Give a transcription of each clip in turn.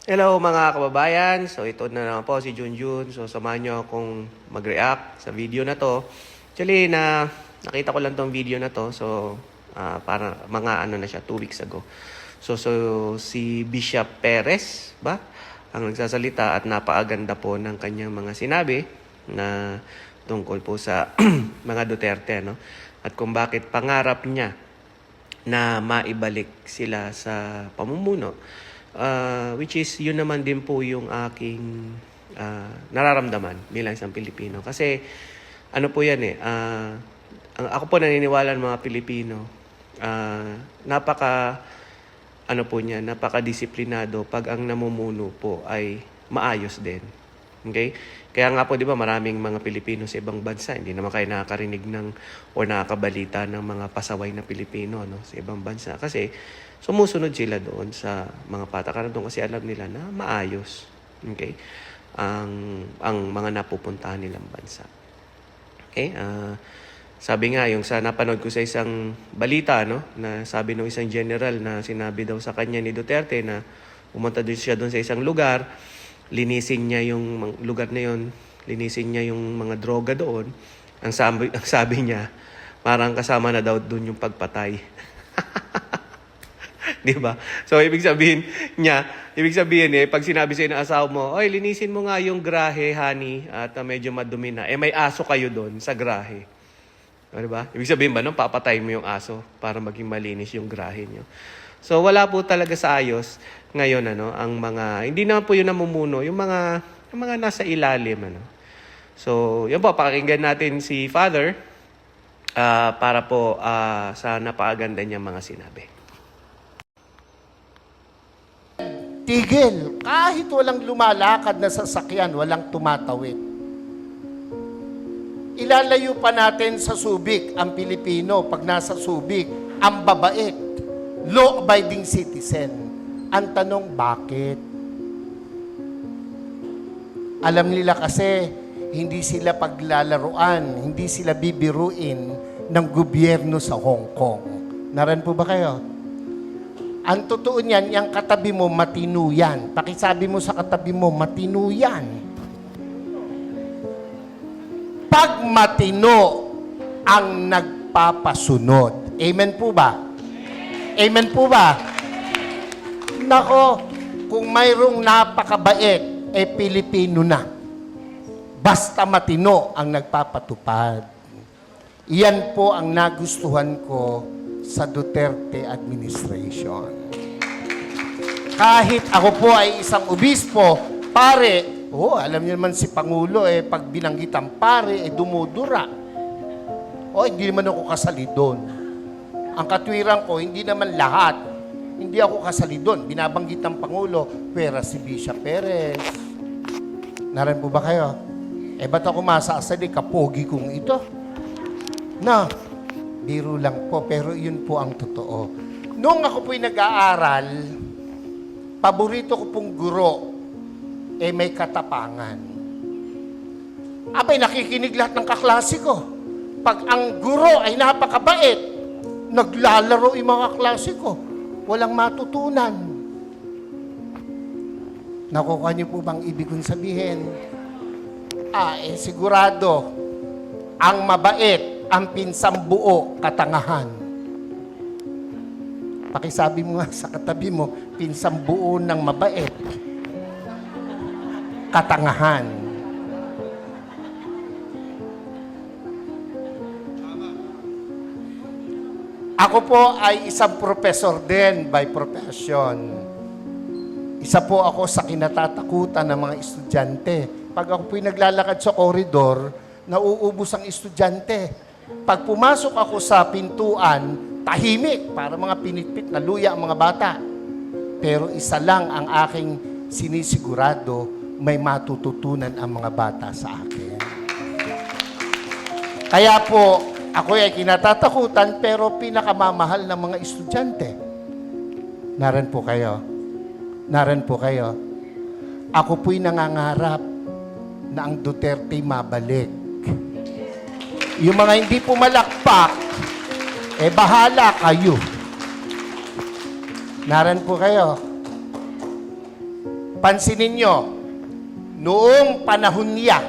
Hello mga kababayan, so ito na naman po si Junjun. So samahan nyo akong mag-react sa video na to. Actually, nakita ko lang tong video na to. So para mga na siya, 2 weeks ago. So si Bishop Perez ba ang nagsasalita at napakaganda po ng kanyang mga sinabi na tungkol po sa mga Duterte, no? At kung bakit pangarap niya na maibalik sila sa pamumuno. Which is, yun naman din po yung aking nararamdaman bilang isang Pilipino. Kasi, ano po yan ako po naniniwala ng mga Pilipino, napaka-disiplinado pag ang namumuno po ay maayos din. Okay? Kaya nga po, di ba, maraming mga Pilipino sa ibang bansa, hindi naman kayo nakakarinig o nakakabalita ng mga pasaway na Pilipino, no, sa ibang bansa. Kasi sumusunod sila doon sa mga patakaran doon kasi alam nila na maayos, okay, ang mga napupuntahan nilang bansa. Okay? Sabi nga, yung napanood ko sa isang balita, no, na sabi ng isang general na sinabi daw sa kanya ni Duterte na pumunta doon siya doon sa isang lugar, linisin niya yung lugar na yun, linisin niya yung mga droga doon. Ang sabi niya, parang kasama na daw doon yung pagpatay. Di ba? So, ibig sabihin, pag sinabi sa'yo ng asawa mo, oy, linisin mo nga yung grahe, honey, at medyo madumi na. May aso kayo doon sa grahe. Di ba? Ibig sabihin ba, papatay mo yung aso para maging malinis yung grahe nyo. So, wala po talaga sa ayos ngayon, ang mga, hindi na po yung namumuno, yung mga nasa ilalim, So, yun po, pakinggan natin si Father para po sa napakaganda niyang mga sinabi. Tigil. Kahit walang lumalakad na sasakyan, walang tumatawid. Ilalayo pa natin sa Subic ang Pilipino pag nasa Subic, ang babait, law-abiding citizen. Ang tanong, bakit? Alam nila kasi, hindi sila paglalaruan, hindi sila bibiruin ng gobyerno sa Hong Kong. Naran po ba kayo? Ang totoo niyan, yung katabi mo, matino yan. Pakisabi mo sa katabi mo, matino yan. Pag matino ang nagpapasunod. Amen po ba? Amen po ba? Nako, kung mayroong napakabait, Pilipino na. Basta matino ang nagpapatupad. Iyan po ang nagustuhan ko sa Duterte administration. Kahit ako po ay isang obispo, pare, alam niyo naman si Pangulo, pag binanggit ang pare, dumudura. Hindi naman ako kasali doon. Ang katwiran ko, hindi naman lahat. Hindi ako kasali doon. Binabanggit ng Pangulo, pera si Bishop Perez. Naran po ba kayo? Ba't ako masasali, kapogi kong ito? Na, biro lang po, pero yun po ang totoo. Noong ako po'y nag-aaral, paborito ko pong guro, may katapangan. Abay, nakikinig lahat ng kaklase ko. Pag ang guro ay napakabait, naglalaro yung mga klase ko. Walang matutunan. Nakukuha niyo po bang ibig kong sabihin? Sigurado, ang mabait, ang pinsang buo, katangahan. Pakisabi mo nga sa katabi mo, pinsang buo ng mabait, katangahan. Ako po ay isang professor din by profession. Isa po ako sa kinatatakutan ng mga estudyante. Pag ako po'y naglalakad sa koridor, nauubos ang estudyante. Pag pumasok ako sa pintuan, tahimik para mga pinitpit na luya ang mga bata. Pero isa lang ang aking sinisigurado, may matututunan ang mga bata sa akin. Kaya po, ako ay kinatatakutan pero pinakamamahal ng mga estudyante. Naran po kayo. Naran po kayo. Ako po'y nangangarap na ang Duterte mabalik. Yung mga hindi pumalakpak, bahala kayo. Naran po kayo. Pansinin nyo, noong panahon niya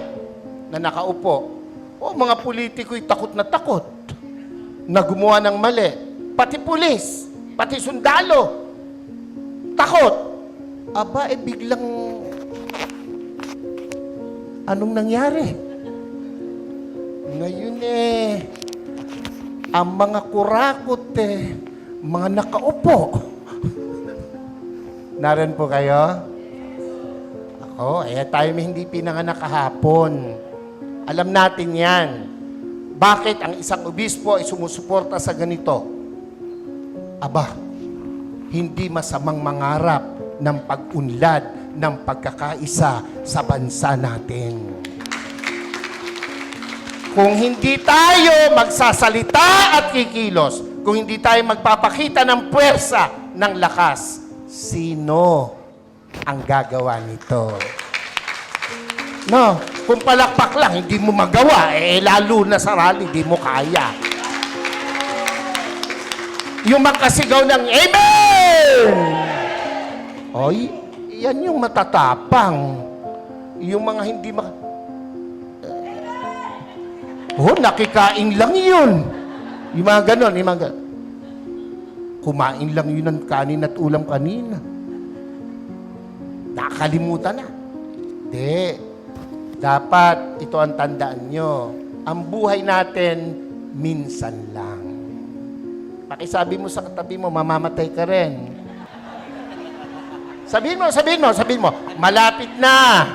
na nakaupo, mga politiko'y takot na gumawa ng mali. Pati pulis, pati sundalo, takot. Aba, biglang, anong nangyari? Ngayon ang mga kurakot mga nakaupo. Naroon po kayo? Ako, tayo may hindi pinanganak kahapon. Alam natin yan. Bakit ang isang obispo ay sumusuporta sa ganito? Aba, hindi masamang mangarap ng pag-unlad ng pagkakaisa sa bansa natin. Kung hindi tayo magsasalita at kikilos, kung hindi tayo magpapakita ng puwersa, ng lakas, sino ang gagawa nito? No, kung palakpak lang, hindi mo magawa, lalo na sa rally, hindi mo kaya. Yung makasigaw ng Amen! Oy, yan yung matatapang. Yung mga hindi nakikain lang yun. Yung mga ganon, kumain lang yun ng kanin at ulam kanina. Nakakalimutan na. Hindi. Dapat, ito ang tandaan nyo. Ang buhay natin, minsan lang. Pakisabi mo sa katabi mo, mamamatay ka rin. Sabihin mo, malapit na.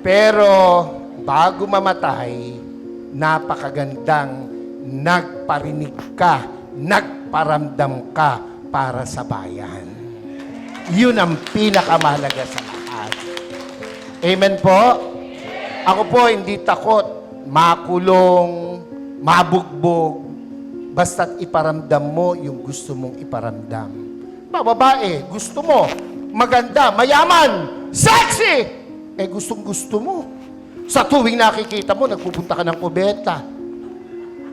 Pero, bago mamatay, napakagandang nagparinig ka, nagparamdam ka para sa bayan. Yun ang pinakamahalaga sa lahat. Amen po? Ako po hindi takot makulong, mabugbog, basta't iparamdam mo yung gusto mong iparamdam. Babae, gusto mo, maganda, mayaman, sexy! Gustong-gusto mo. Sa tuwing nakikita mo, nagpupunta ka ng kubeta.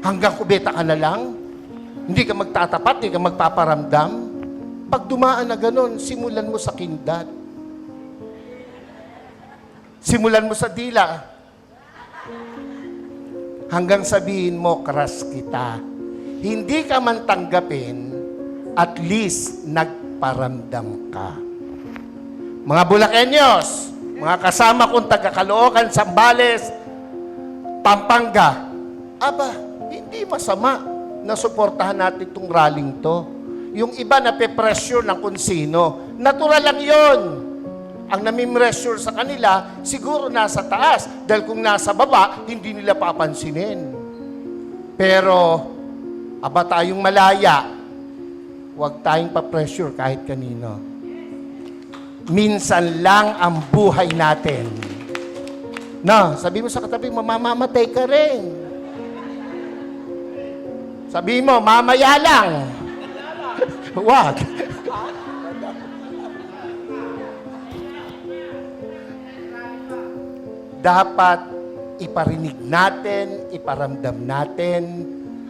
Hanggang kubeta ka na lang. Hindi ka magtatapat, hindi ka magpaparamdam. Pag dumaan na ganun, simulan mo sa kindat. Simulan mo sa dila. Hanggang sabihin mo, crush kita. Hindi ka man tanggapin, at least nagparamdam ka. Mga Bulakenyos, mga kasama kong taga-Caloocan, Zambales, Pampanga, aba, hindi masama na suportahan natin itong rallying to. Yung iba na pe-pressure ng kung sino, natural lang yon. Ang nami-pressure sa kanila, siguro nasa taas. Dahil kung nasa baba, hindi nila papansinin. Pero, aba tayong malaya, huwag tayong pa-pressure kahit kanino. Minsan lang ang buhay natin. No, sabi mo sa katabi mo, mamamatay ka rin. Sabi mo, mamaya lang. Wag. Dapat iparinig natin, iparamdam natin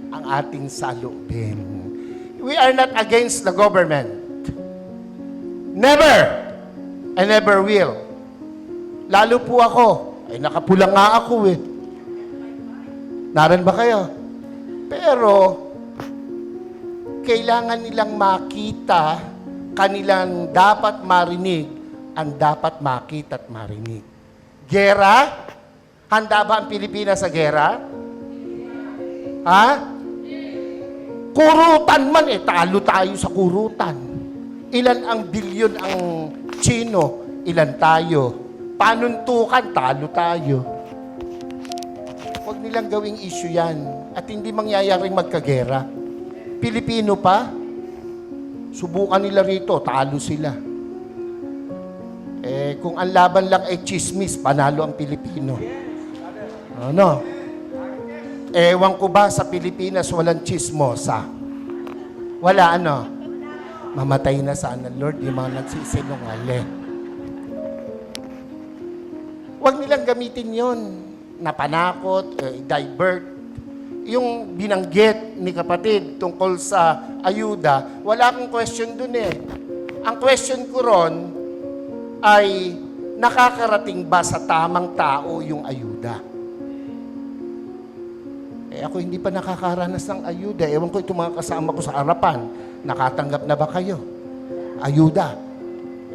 ang ating saloobin. We are not against the government. Never! I never will. Lalo po ako. Nakapula nga ako Naran ba kayo? Pero, kailangan nilang makita, kanilang dapat marinig, ang dapat makita at marinig. Gera? Handa ba ang Pilipinas sa gera? Ha? Kurutan man talo tayo sa kurutan. Ilan ang bilyon ang Chino, ilan tayo? Panuntukan, talo tayo. Huwag nilang gawing issue yan. At hindi mangyayaring magkagera. Pilipino pa, subukan nila rito, talo sila. Kung ang laban lang ay chismis, panalo ang Pilipino. Ano? Ewan ko ba sa Pilipinas walang chismosa? Wala, ano? Mamatay na sana, Lord, yung mga nagsisinungaling. Huwag nilang gamitin yon na panakot, divert. Yung binanggit ni kapatid tungkol sa ayuda, wala akong question dun Ang question ko ron ay, nakakarating ba sa tamang tao yung ayuda? Ako hindi pa nakakaranas ng ayuda. Ewan ko itong mga kasama ko sa harapan. Nakatanggap na ba kayo? Ayuda.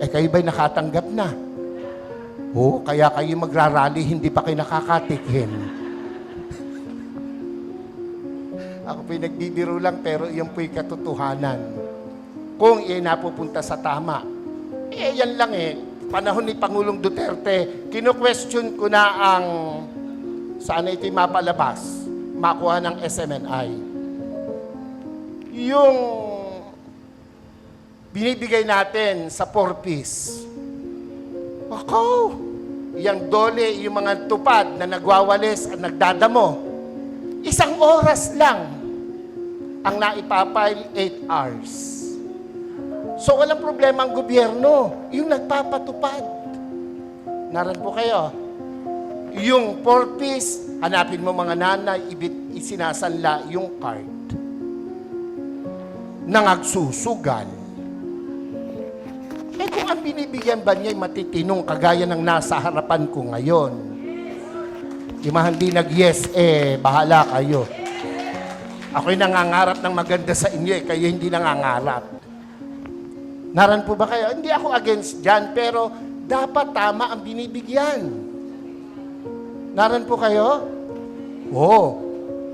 Kayo ba'y nakatanggap na? Oo, kaya kayo magrarally, hindi pa kayo nakakatikim. Ako po'y nagbibiro lang, pero iyan po'y katotohanan. Kung iyan napupunta sa tama. Yan lang panahon ni Pangulong Duterte, kino-question ko na ang saan ito'y mapalabas, makuha ng SMNI. Yung binibigay natin sa 4-piece. Ako, yung dole, yung mga tupad na nagwawalis at nagdadamo, 1 oras lang ang naipapile 8 hours. So, walang problema ang gobyerno. Yung nagpapatupad. Naran po kayo. Yung 4-piece, hanapin mo mga nanay, isinasanla yung card. Nangagsusugal. Kung ang binibigyan ba niya ay matitinong kagaya ng nasa harapan ko ngayon, hindi nag-yes, bahala kayo. Ako'y nangangarap ng maganda sa inyo, kayo hindi nangangarap. Naran po ba kayo? Hindi ako against dyan, pero dapat tama ang binibigyan. Naran po kayo? Oo.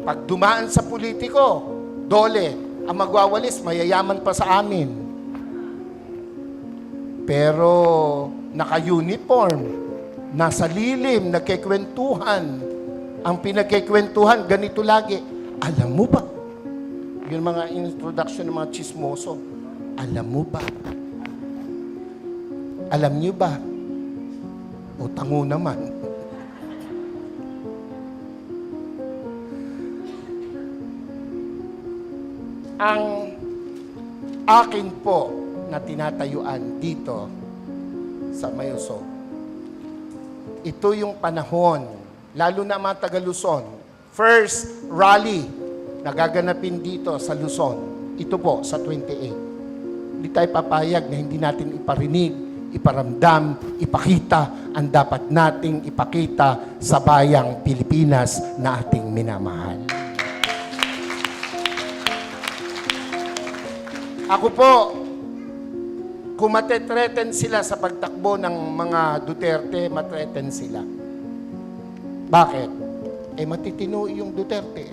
Pag dumaan sa politiko, dole, ang magwawalis, mayayaman pa sa amin. Pero naka-uniform, nasa lilim, nagkikwentuhan. Ang pinagkikwentuhan, ganito lagi. Alam mo ba? Yung mga introduction ng mga chismoso. Alam mo ba? Alam niyo ba? O tango naman. Ang akin po na tinatayuan dito sa Mayuso, ito yung panahon, lalo na mga taga Luzon, first rally na gaganapin dito sa Luzon. Ito po, sa 28. Hindi tayo papayag na hindi natin iparinig, iparamdam, ipakita ang dapat nating ipakita sa bayang Pilipinas na ating minamahal. Ako po, kung matetreten sila sa pagtakbo ng mga Duterte, matreten sila. Bakit? Matitino yung Duterte.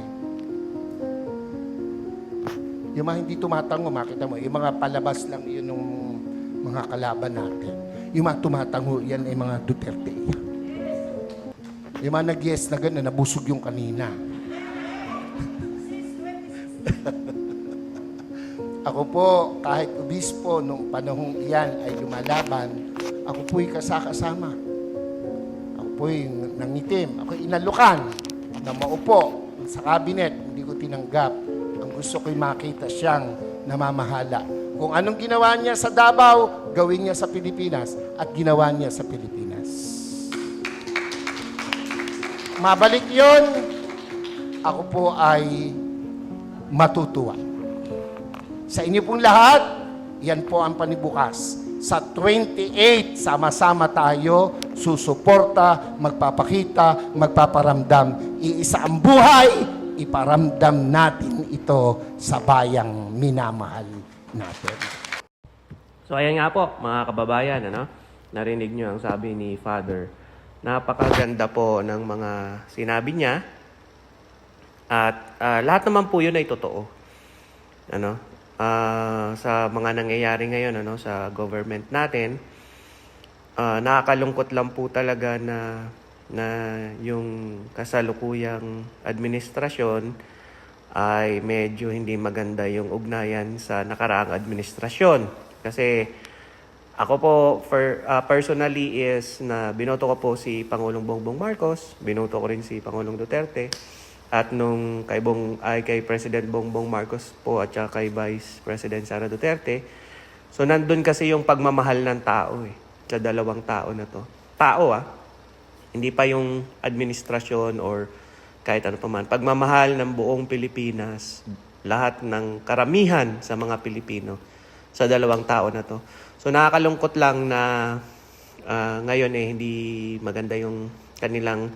Yung mga hindi tumatango, makita mo, yung mga palabas lang yun ng mga kalaban natin. Yung mga tumatango, yan ay mga Duterte. Yung mga nag-yes na gano'n, nabusog yung kanina. Ako po, kahit obispo, nung panahong iyan ay lumalaban, ako po'y kasama. Ako po'y nangitim. Ako'y inalukan na maupo sa kabinet. Hindi ko tinanggap. Ang gusto ko'y makita siyang namamahala. Kung anong ginawa niya sa Davao, gawin niya sa Pilipinas at ginawa niya sa Pilipinas. Mabalik yon, ako po ay matutuwa. Sa inyo pong lahat, yan po ang panibukas. Sa 28, sama-sama tayo, susuporta, magpapakita, magpaparamdam. Iisa ang buhay, iparamdam natin ito sa bayang minamahal natin. So ayan nga po, mga kababayan, narinig nyo ang sabi ni Father. Napakaganda po ng mga sinabi niya. At lahat naman po yun ay totoo. Sa mga nangyayari ngayon sa government natin, nakakalungkot lang po talaga na yung kasalukuyang administrasyon ay medyo hindi maganda yung ugnayan sa nakaraang administrasyon. Kasi ako po, personally is na binoto ko po si Pangulong Bongbong Marcos, binoto ko rin si Pangulong Duterte, at nung kay President Bongbong Marcos po at saka kay Vice President Sara Duterte, so nandun kasi yung pagmamahal ng tao sa dalawang tao na to. Tao hindi pa yung administrasyon or kahit ano pa man. Pagmamahal ng buong Pilipinas, lahat ng karamihan sa mga Pilipino sa dalawang tao na to. So nakakalungkot lang na ngayon hindi maganda yung kanilang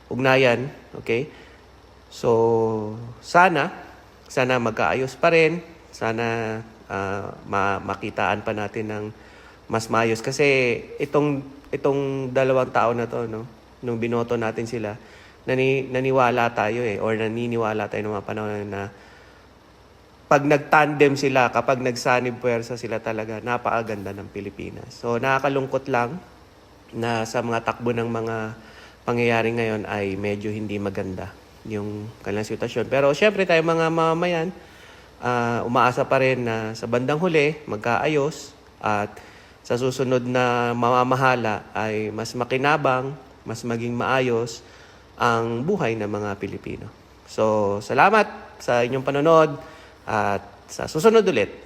ugnayan, okay? So sana magkaayos pa rin, sana makitaan pa natin ng mas maayos kasi itong dalawang tao na to, no, nung binoto natin sila, naniniwala tayo or naniniwala tayo ng mga panahon na pag nagtandem sila, kapag nagsanib puwersa sila talaga, napakaganda ng Pilipinas. So nakakalungkot lang na sa mga takbo ng mga pangyayari ngayon ay medyo hindi maganda yung kanilang sitwasyon. Pero syempre tayo mga mamamayan, umaasa pa rin na sa bandang huli, magkaayos at sa susunod na mamamahala ay mas makinabang, mas maging maayos ang buhay ng mga Pilipino. So salamat sa inyong panonood at sa susunod ulit.